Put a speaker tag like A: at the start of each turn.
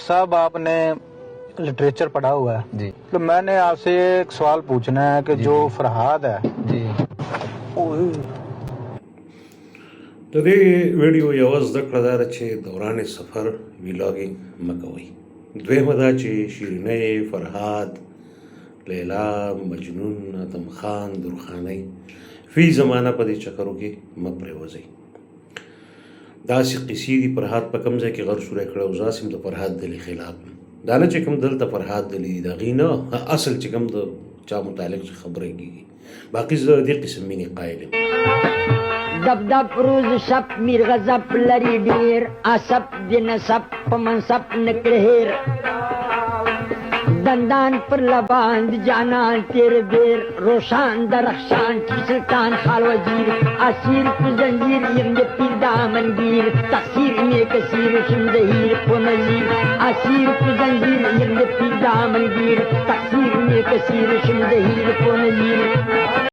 A: साहब आपने लिटरेचर पढ़ा हुआ है
B: जी।
A: तो मैंने आपसे एक सवाल पूछना है कि जो फरहाद है
B: जी
C: د دې ویډیو یو زده کړه دا ده چې دوران سفر ویلاګینګ مه کوئ. دویمه دا چې شیرینۍ، فرهاد، لیلا، مجنون، ادم خان، درخانۍ فی زمانه په دې چکرو کې مه پرېوځئ. داسې قیسې دي فرهاد په کوم ځای کې غر سوری کړی او زاسې هم د فرهاد دلي خلاف دا نه چې کوم دلته فرهاد دلي دي د هغې نه اصل چې کوم د چا متعلق چې خبره کېږي باقي زه دې قسم مینې قایل یم.
D: دب دب روز شب میر غضب لري ډیر عصب د نسب په منصب نکړه هیر دندان پر لبان د جانان تیر بیر روشان درخشان کی سلطان خال وزیر اسیر کو زنجیر یم پیر دامنگیر تقصیر میں کثیر شم ظہیر کو نذیر اسیر کو زنجیر یم پیر دامنگیر تقصیر میں کثیر شم ظہیر کو نذیر